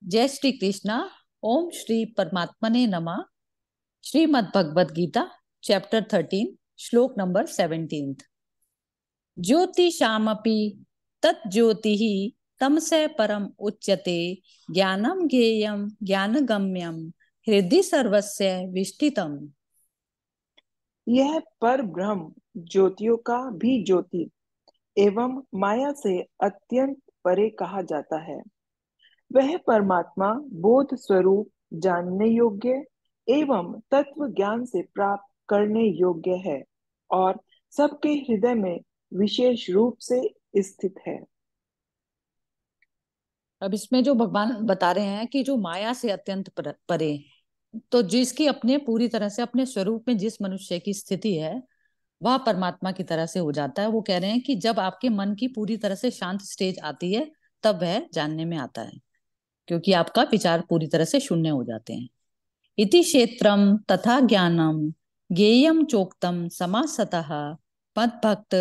जय श्री कृष्णा। ओम श्री परमात्मने नमः। श्रीमद् भगवद गीता चैप्टर 13 श्लोक नंबर 17। ज्योतिषामपि तज्ज्योतिः तमसः परम उच्यते ज्ञानम ज्ञेयं ज्ञानगम्यं हृदि सर्वस्य विष्ठितम्। यह पर ब्रह्म ज्योतियों का भी ज्योति एवं माया से अत्यंत परे कहा जाता है। वह परमात्मा बोध स्वरूप जानने योग्य एवं तत्व ज्ञान से प्राप्त करने योग्य है और सबके हृदय में विशेष रूप से स्थित है। अब इसमें जो भगवान बता रहे हैं कि जो माया से अत्यंत परे, तो जिसकी अपने पूरी तरह से अपने स्वरूप में जिस मनुष्य की स्थिति है वह परमात्मा की तरह से हो जाता है। वो कह रहे हैं कि जब आपके मन की पूरी तरह से शांत स्टेज आती है तब वह जानने में आता है, क्योंकि आपका विचार पूरी तरह से शून्य हो जाते हैं। इति क्षेत्रम तथा ज्ञानम ज्ञेयम चोक्तम समासतः मद्भक्त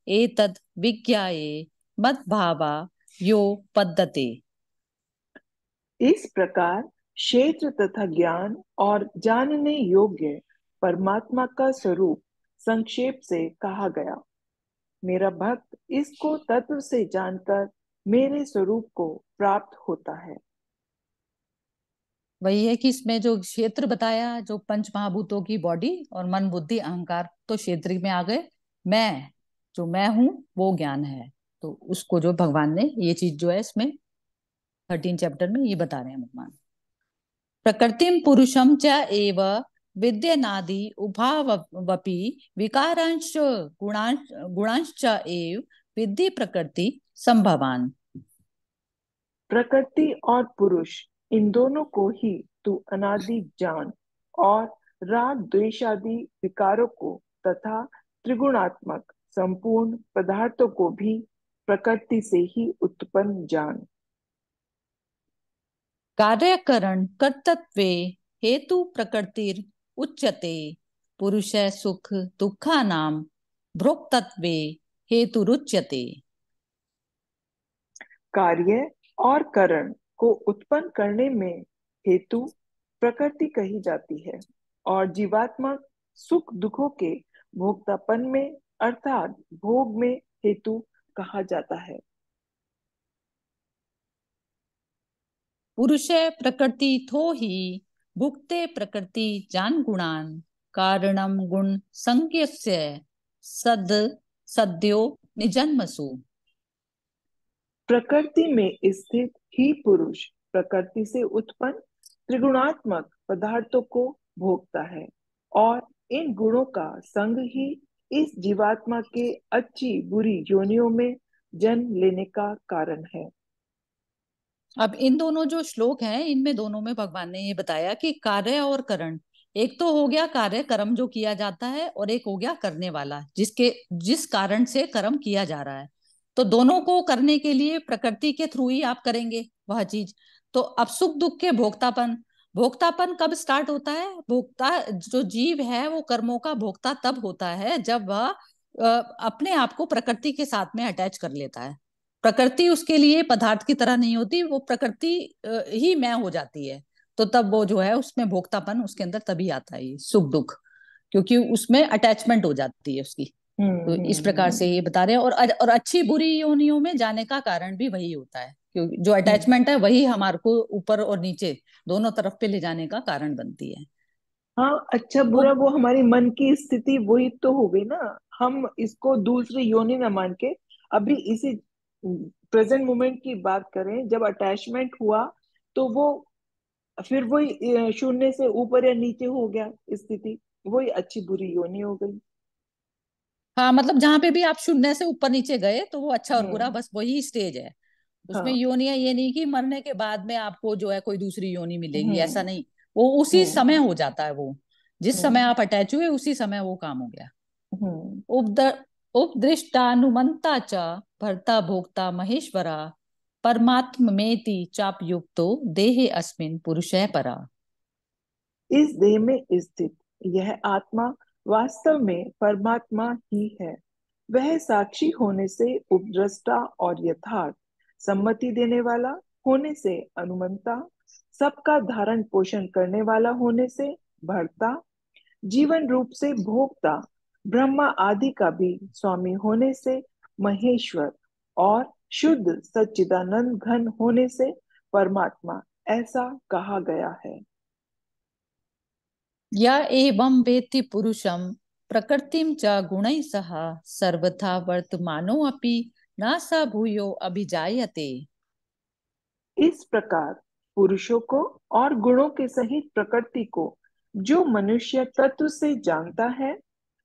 एतद् विज्ञाये मद्भावा यो पद्यते। इस प्रकार क्षेत्र तथा ज्ञान और जानने योग्य परमात्मा का स्वरूप संक्षेप से कहा गया। मेरा भक्त इसको तत्व से जानकर मेरे स्वरूप को प्राप्त होता है। वही है कि इसमें जो क्षेत्र बताया, जो पंच महाभूतों की बॉडी और मन बुद्धि अहंकार तो क्षेत्र में आ गए। मैं, जो मैं हूं वो ज्ञान है। तो उसको जो भगवान ने ये चीज जो है इसमें 13 चैप्टर में ये बता रहे हैं भगवान। प्रकृतिम पुरुषम च एव विद्यनादि उभावपि विकारांश गुणांश्च एव विद्धि प्रकृति संभवान। प्रकृति और पुरुष इन दोनों को ही तू अनादि जान और राग द्वेषादि विकारों को तथा त्रिगुणात्मक संपूर्ण पदार्थों को भी प्रकृति से ही उत्पन्न जान। कार्यकरण कर्तव्ये हेतु प्रकृतिर उच्यते पुरुष सुख दुखानां भोक्तव्ये हेतुरुच्यते। कार्य और कारण को उत्पन्न करने में हेतु प्रकृति कही जाती है और जीवात्मा सुख दुखों के भोक्तापन में अर्थात भोग में हेतु कहा जाता है। पुरुष प्रकृति थो ही भुक्ते प्रकृति जान गुणान कारणम गुण संज्ञस्य सद सद्यो निजन्मसु। प्रकृति में स्थित ही पुरुष प्रकृति से उत्पन्न त्रिगुणात्मक पदार्थों को भोगता है और इन गुणों का संग ही इस जीवात्मा के अच्छी बुरी योनियों में जन्म लेने का कारण है। अब इन दोनों जो श्लोक हैं इनमें दोनों में भगवान ने ये बताया कि कार्य और करण, एक तो हो गया कार्य कर्म जो किया जाता है और एक हो गया करने वाला जिस कारण से कर्म किया जा रहा है। तो दोनों को करने के लिए प्रकृति के थ्रू ही आप करेंगे वह चीज। तो अब सुख दुख के भोक्तापन, भोक्तापन कब स्टार्ट होता है? भोक्ता जो जीव है वो कर्मों का भोक्ता तब होता है जब वह अपने आप को प्रकृति के साथ में अटैच कर लेता है। प्रकृति उसके लिए पदार्थ की तरह नहीं होती, वो प्रकृति ही मैं हो जाती है। तो तब वो जो है उसमें भोक्तापन उसके अंदर तभी आता है, ये सुख दुख, क्योंकि उसमें अटैचमेंट हो जाती है उसकी। तो इस प्रकार से ये बता रहे हैं। और अच्छी बुरी योनियों में जाने का कारण भी वही होता है, क्योंकि जो हम्म। अटैचमेंट है वही हमारे को ऊपर और नीचे दोनों तरफ पे ले जाने का कारण बनती है। हाँ, अच्छा बुरा वो वो हमारी मन की स्थिति वही तो हो गई ना। हम इसको दूसरी योनि न मान के अभी इसी प्रेजेंट मोमेंट की बात करें, जब अटैचमेंट हुआ तो वो फिर वही शून्य से ऊपर या नीचे हो गया स्थिति, वही अच्छी बुरी योनि हो गई। हाँ, मतलब जहां पे भी आप शून्य से ऊपर नीचे गए तो वो अच्छा और बुरा हम्म। बस वही स्टेज है। उसमें हाँ। योनियां ये नहीं कि मरने के बाद में आपको जो है कोई दूसरी योनि मिलेगी, ऐसा हम्म। नहीं। वो उसी समय हम्म। हो जाता है। वो जिस समय हम्म। आप अटैच हुए उसी समय वो काम हो गया। हम्म। उपद उपदृष्टानुमंता च भर्ता भोक्ता महेश्वरा परमात्मेति चापयुक्तो देहे अस्मिन् पुरुषः परा। इस देह में स्थित यह आत्मा वास्तव में परमात्मा ही है। वह साक्षी होने से उपद्रष्टा और यथार्थ सम्मति देने वाला होने से अनुमंता, सबका धारण पोषण करने वाला होने से भर्ता, जीवन रूप से भोक्ता, ब्रह्मा आदि का भी स्वामी होने से महेश्वर, और शुद्ध सच्चिदानंद घन होने से परमात्मा, ऐसा कहा गया है। या एवं वेत्ति पुरुषम प्रकृतिम च गुणैः सह सर्वथा वर्तमानोऽपि न स भूयो अभिजायते। इस प्रकार पुरुषों को और गुणों के सहित प्रकृति को जो मनुष्य तत्व से जानता है,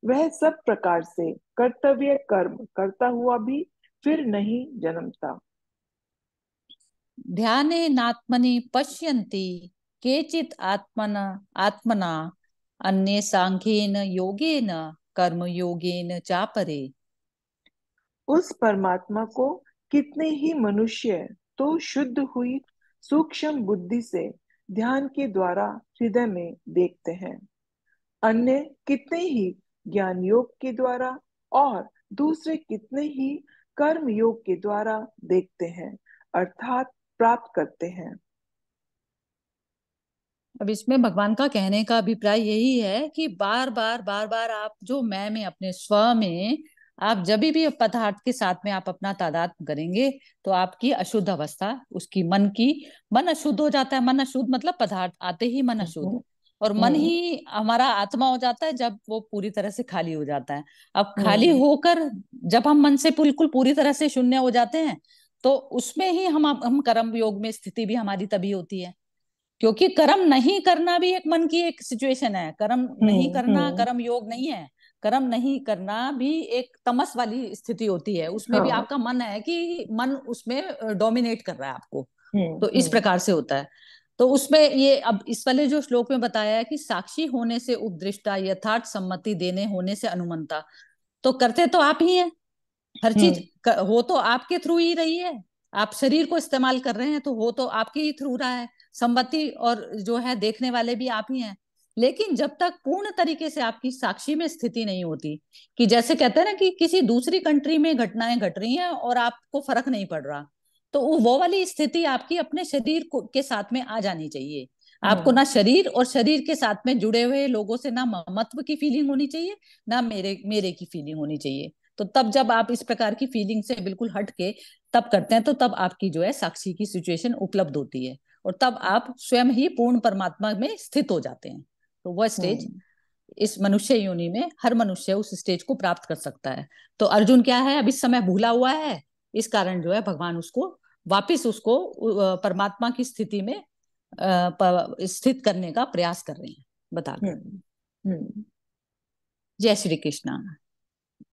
वह सब प्रकार से कर्तव्य कर्म करता हुआ भी फिर नहीं जन्मता। ध्यानेनात्मनि पश्यन्ति केचित् आत्मना अन्ये सांख्येन योगेन कर्म योगेन चापरे। उस परमात्मा को कितने ही मनुष्य तो शुद्ध हुई सूक्ष्म बुद्धि से ध्यान के द्वारा हृदय में देखते हैं, अन्य कितने ही ज्ञान योग के द्वारा, और दूसरे कितने ही कर्म योग के द्वारा देखते हैं, अर्थात प्राप्त करते हैं। अब इसमें भगवान का कहने का अभिप्राय यही है कि बार बार आप जो मैं में अपने स्व में आप जब भी पदार्थ के साथ में आप अपना तादात्म्य करेंगे तो आपकी अशुद्ध अवस्था उसकी मन अशुद्ध हो जाता है। मन अशुद्ध मतलब पदार्थ आते ही मन अशुद्ध, हम्म। और मन हम्म। ही हमारा आत्मा हो जाता है जब वो पूरी तरह से खाली हो जाता है। अब खाली हम्म। होकर जब हम मन से बिल्कुल पूरी तरह से शून्य हो जाते हैं तो उसमें ही हम कर्म योग में स्थिति भी हमारी तभी होती है, क्योंकि कर्म नहीं करना भी एक मन की एक सिचुएशन है। कर्म नहीं हम्म। करना कर्म योग नहीं है। कर्म नहीं करना भी एक तमस वाली स्थिति होती है, उसमें भी हाँ। आपका मन है कि मन उसमें डोमिनेट कर रहा है आपको। हम्म। तो इस प्रकार से होता है। तो उसमें ये अब इस वाले जो श्लोक में बताया है कि साक्षी होने से उपदृष्टा यथार्थ सम्मति देने होने से अनुमंता, तो करते तो आप ही हैं। हर चीज हम्म। हो तो आपके थ्रू ही रही है। आप शरीर को इस्तेमाल कर रहे हैं तो हो आपके ही थ्रू रहा है। संपत्ति और जो है देखने वाले भी आप ही हैं। लेकिन जब तक पूर्ण तरीके से आपकी साक्षी में स्थिति नहीं होती, कि जैसे कहते हैं ना कि किसी दूसरी कंट्री में घटनाएं घट रही हैं और आपको फर्क नहीं पड़ रहा, तो वो वाली स्थिति आपकी अपने शरीर को के साथ में आ जानी चाहिए। आपको हम्म। ना शरीर और शरीर के साथ में जुड़े हुए लोगों से ना ममत्व की फीलिंग होनी चाहिए, ना मेरे मेरे की फीलिंग होनी चाहिए। तो तब जब आप इस प्रकार की फीलिंग से बिल्कुल हट के तब करते हैं तो तब आपकी जो है साक्षी की सिचुएशन उपलब्ध होती है, और तब आप स्वयं ही पूर्ण परमात्मा में स्थित हो जाते हैं। तो वह स्टेज हम्म। इस मनुष्य योनि में हर मनुष्य उस स्टेज को प्राप्त कर सकता है। तो अर्जुन क्या है, अब इस समय भूला हुआ है, इस कारण जो है भगवान उसको वापिस उसको परमात्मा की स्थिति में स्थित करने का प्रयास कर रहे हैं बताकर। हम्म। हम्म। जय श्री कृष्णा।